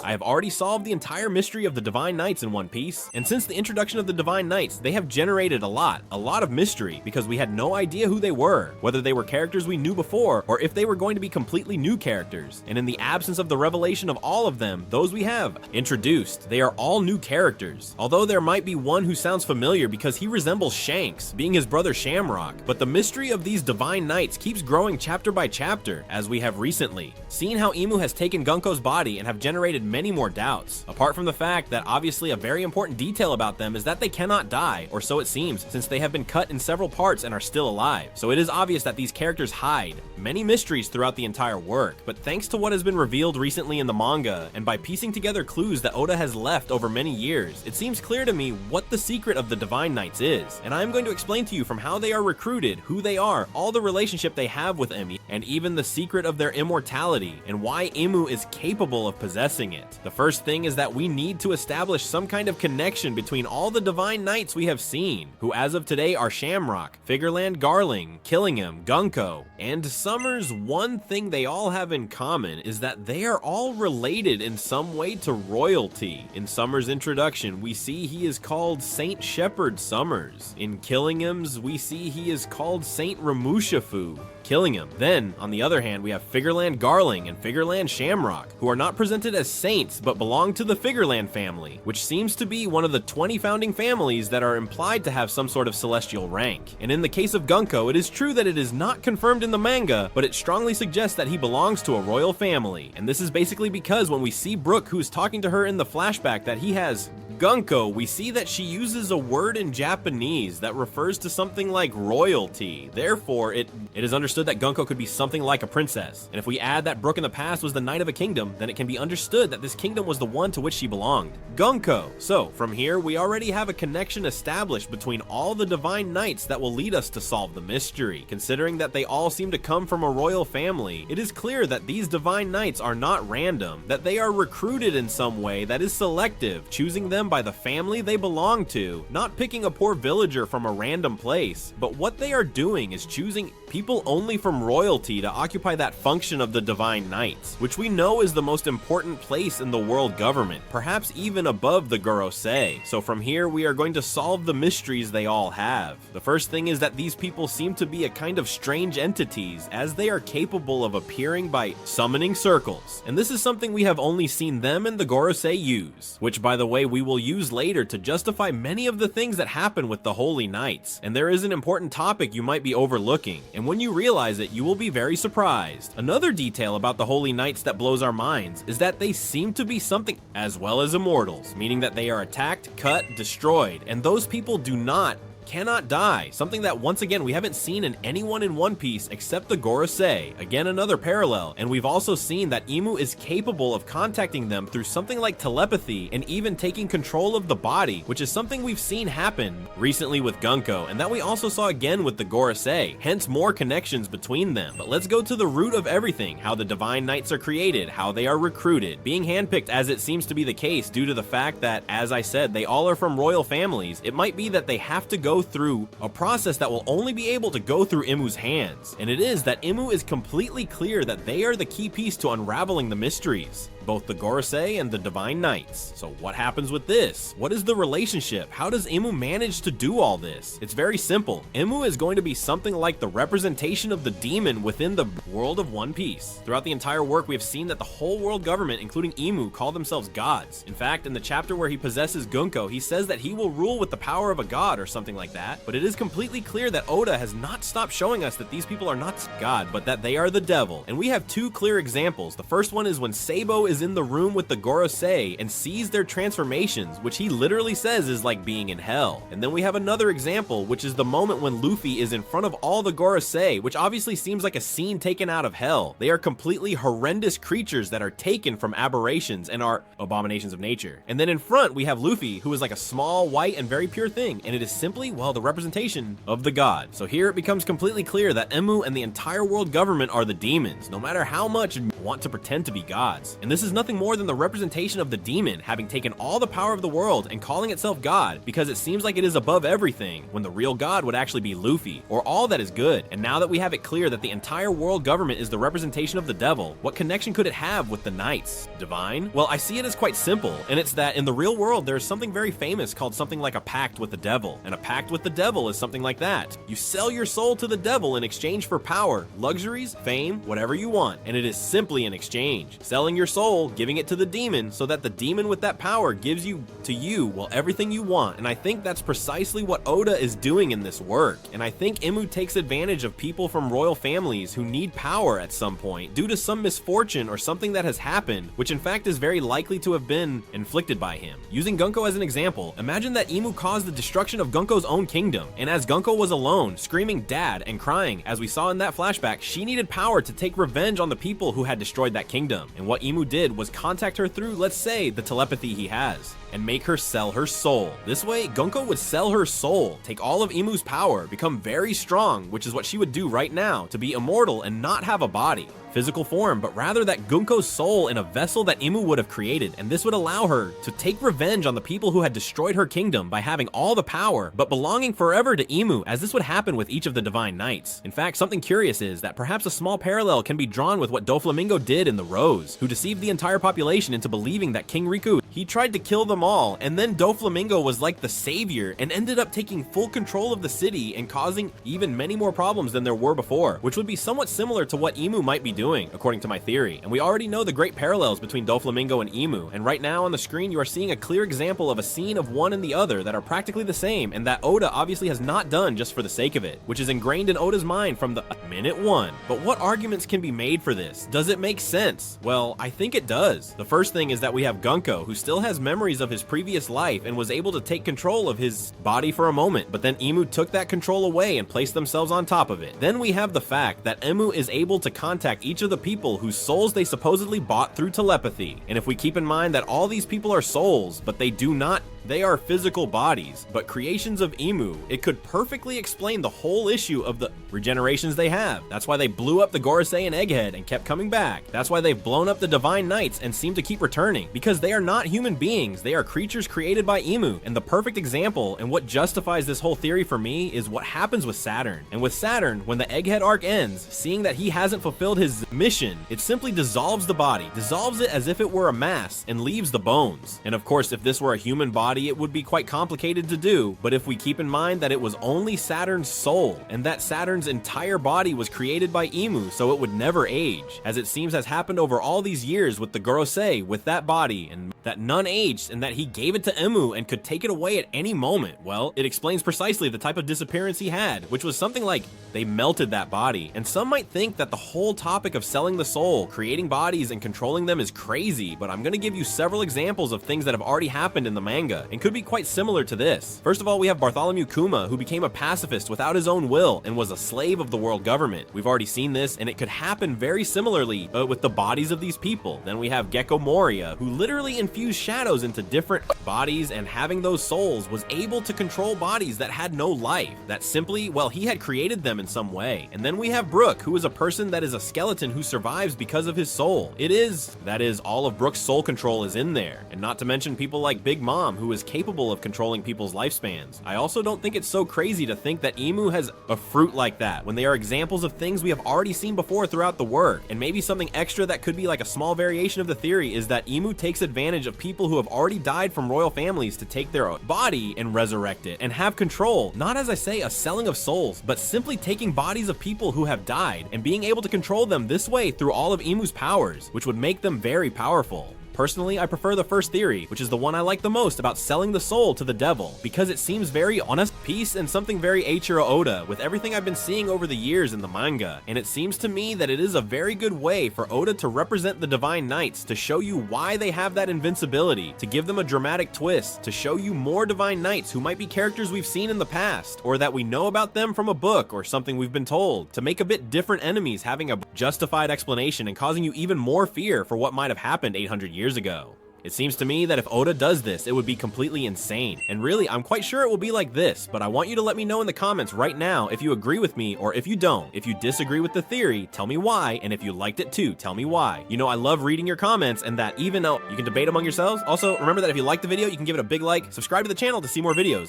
I have already solved the entire mystery of the Divine Knights in One Piece, and since the introduction of the Divine Knights, they have generated a lot of mystery, because we had no idea who they were, whether they were characters we knew before, or if they were going to be completely new characters. And in the absence of the revelation of all of them, those we have introduced, they are all new characters. Although there might be one who sounds familiar because he resembles Shanks, being his brother Shamrock, but the mystery of these Divine Knights keeps growing chapter by chapter, as we have recently seen how IMU has taken Gunko's body and have generated many more doubts. Apart from the fact that obviously a very important detail about them is that they cannot die, or so it seems, since they have been cut in several parts and are still alive. So it is obvious that these characters hide many mysteries throughout the entire work, but thanks to what has been revealed recently in the manga, and by piecing together clues that Oda has left over many years, it seems clear to me what the secret of the Divine Knights is, and I am going to explain to you from how they are recruited, who they are, all the relationship they have with Emi, and even the secret of their immortality, and why Imu is capable of possessing it. The first thing is that we need to establish some kind of connection between all the Divine Knights we have seen, who as of today are Shamrock, Figureland Garling, Killingham, Gunko, and Summers. One thing they all have in common is that they are all related in some way to royalty. In Summers' introduction, we see he is called Saint Shepherd Summers. In Killingham's, we see he is called Saint Ramushafu, Killingham. Then, on the other hand, we have Figureland Garling and Figureland Shamrock, who are not presented as saints, but belong to the Figureland family, which seems to be one of the 20 founding families that are implied to have some sort of celestial rank. And in the case of Gunko, it is true that it is not confirmed in the manga, but it strongly suggests that he belongs to a royal family. And this is basically because when we see Brook, who is talking to her in the flashback, that he has Gunko, we see that she uses a word in Japanese that refers to something like royalty. Therefore, it is understood that Gunko could be something like a princess. And if we add that Brook in the past was the knight of a kingdom, then it can be understood that this kingdom was the one to which she belonged, Gunko. So, from here, we already have a connection established between all the Divine Knights that will lead us to solve the mystery. Considering that they all seem to come from a royal family, it is clear that these Divine Knights are not random, that they are recruited in some way that is selective, choosing them by the family they belong to, not picking a poor villager from a random place, but what they are doing is choosing people only from royalty to occupy that function of the Divine Knights, which we know is the most important place in the world government, perhaps even above the Gorosei. So from here, we are going to solve the mysteries they all have. The first thing is that these people seem to be a kind of strange entities, as they are capable of appearing by summoning circles, and this is something we have only seen them and the Gorosei use, which by the way we will use later to justify many of the things that happen with the Holy Knights. And there is an important topic you might be overlooking, and when you realize it, you will be very surprised. Another detail about the Holy Knights that blows our minds is that they seem to be something as well as immortals, meaning that they are attacked, cut, destroyed, and those people cannot die, something that once again we haven't seen in anyone in One Piece except the Gorosei. Again, another parallel, and we've also seen that Imu is capable of contacting them through something like telepathy and even taking control of the body, which is something we've seen happen recently with Gunko, and that we also saw again with the Gorosei, hence more connections between them. But let's go to the root of everything, how the Divine Knights are created, how they are recruited, being handpicked as it seems to be the case due to the fact that, as I said, they all are from royal families. It might be that they have to go through a process that will only be able to go through Imu's hands, and it is that Imu is completely clear that they are the key piece to unraveling the mysteries, both the Gorosei and the Divine Knights. So what happens with this? What is the relationship? How does Imu manage to do all this? It's very simple. Imu is going to be something like the representation of the demon within the world of One Piece. Throughout the entire work, we have seen that the whole world government, including Imu, call themselves gods. In fact, in the chapter where he possesses Gunko, he says that he will rule with the power of a god or something like that. But it is completely clear that Oda has not stopped showing us that these people are not God, but that they are the devil. And we have two clear examples. The first one is when Sabo is in the room with the Gorosei and sees their transformations, which he literally says is like being in hell. And then we have another example, which is the moment when Luffy is in front of all the Gorosei, which obviously seems like a scene taken out of hell. They are completely horrendous creatures that are taken from aberrations and are abominations of nature. And then in front, we have Luffy, who is like a small, white, and very pure thing, and it is simply, well, the representation of the god. So here it becomes completely clear that Emu and the entire world government are the demons, no matter how much you want to pretend to be gods. And this is is nothing more than the representation of the demon having taken all the power of the world and calling itself God because it seems like it is above everything, when the real God would actually be Luffy, or all that is good. And now that we have it clear that the entire world government is the representation of the devil, what connection could it have with the knights? Divine? Well, I see it as quite simple, and it's that in the real world there is something very famous called something like a pact with the devil, and a pact with the devil is something like that. You sell your soul to the devil in exchange for power, luxuries, fame, whatever you want, and it is simply an exchange. Selling your soul, giving it to the demon, so that the demon with that power gives you to you, well, everything you want. And I think that's precisely what Oda is doing in this work. And I think IMU takes advantage of people from royal families who need power at some point due to some misfortune or something that has happened, which in fact is very likely to have been inflicted by him. Using Gunko as an example, imagine that IMU caused the destruction of Gunko's own kingdom, and as Gunko was alone, screaming dad and crying, as we saw in that flashback, she needed power to take revenge on the people who had destroyed that kingdom. And what IMU did was contact her through, let's say, the telepathy he has, and make her sell her soul. This way, Gunko would sell her soul, take all of IMU's power, become very strong, which is what she would do right now, to be immortal and not have a body, physical form, but rather that Gunko's soul in a vessel that IMU would have created, and this would allow her to take revenge on the people who had destroyed her kingdom by having all the power, but belonging forever to IMU, as this would happen with each of the Divine Knights. In fact, something curious is that perhaps a small parallel can be drawn with what Doflamingo did in the Rose, who deceived the entire population into believing that King Riku, he tried to kill them all, and then Doflamingo was like the savior and ended up taking full control of the city and causing even many more problems than there were before, which would be somewhat similar to what IMU might be doing, according to my theory. And we already know the great parallels between Doflamingo and IMU, and right now on the screen you are seeing a clear example of a scene of one and the other that are practically the same, and that Oda obviously has not done just for the sake of it, which is ingrained in Oda's mind from the minute one. But what arguments can be made for this? Does it make sense? Well, I think it does. The first thing is that we have Gunko, who still has memories of his previous life and was able to take control of his body for a moment, but then IMU took that control away and placed themselves on top of it. Then we have the fact that IMU is able to contact each of the people whose souls they supposedly bought through telepathy. And if we keep in mind that all these people are souls, but they are physical bodies, but creations of IMU, it could perfectly explain the whole issue of the regenerations they have. That's why they blew up the Gorosei and Egghead and kept coming back. That's why they've blown up the Divine Knights and seem to keep returning, because they are not human beings, they are creatures created by IMU. And the perfect example, and what justifies this whole theory for me, is what happens with Saturn. And with Saturn, when the Egghead arc ends, seeing that he hasn't fulfilled his mission, it simply dissolves the body, dissolves it as if it were a mass, and leaves the bones. And of course, if this were a human body, it would be quite complicated to do, but if we keep in mind that it was only Saturn's soul, and that Saturn's entire body was created by IMU, so it would never age, as it seems has happened over all these years with the Gorosei, with that body, and that none aged, and that he gave it to IMU and could take it away at any moment. Well, it explains precisely the type of disappearance he had, which was something like they melted that body. And some might think that the whole topic of selling the soul, creating bodies, and controlling them is crazy, but I'm gonna give you several examples of things that have already happened in the manga, and could be quite similar to this. First of all, we have Bartholomew Kuma, who became a pacifist without his own will and was a slave of the world government. We've already seen this, and it could happen very similarly with the bodies of these people. Then we have Gecko Moria, who literally infused shadows into different bodies, and having those souls was able to control bodies that had no life, that simply, well, he had created them in some way. And then we have Brook, who is a person that is a skeleton who survives because of his soul. That is, all of Brook's soul control is in there. And not to mention people like Big Mom, who is capable of controlling people's lifespans. I also don't think it's so crazy to think that IMU has a fruit like that, when they are examples of things we have already seen before throughout the work. And maybe something extra that could be like a small variation of the theory is that IMU takes advantage of people who have already died from royal families to take their body and resurrect it, and have control, not as I say a selling of souls, but simply taking bodies of people who have died and being able to control them this way through all of IMU's powers, which would make them very powerful. Personally, I prefer the first theory, which is the one I like the most about selling the soul to the devil, because it seems very honest piece and something very Eiichiro Oda with everything I've been seeing over the years in the manga. And it seems to me that it is a very good way for Oda to represent the Divine Knights, to show you why they have that invincibility, to give them a dramatic twist, to show you more Divine Knights who might be characters we've seen in the past, or that we know about them from a book or something we've been told, to make a bit different enemies having a justified explanation and causing you even more fear for what might have happened 800 years ago. It seems to me that if Oda does this, it would be completely insane. And really, I'm quite sure it will be like this, but I want you to let me know in the comments right now if you agree with me or if you don't. If you disagree with the theory, tell me why, and if you liked it too, tell me why. You know, I love reading your comments, and that even though you can debate among yourselves. Also, remember that if you like the video, you can give it a big like, subscribe to the channel to see more videos.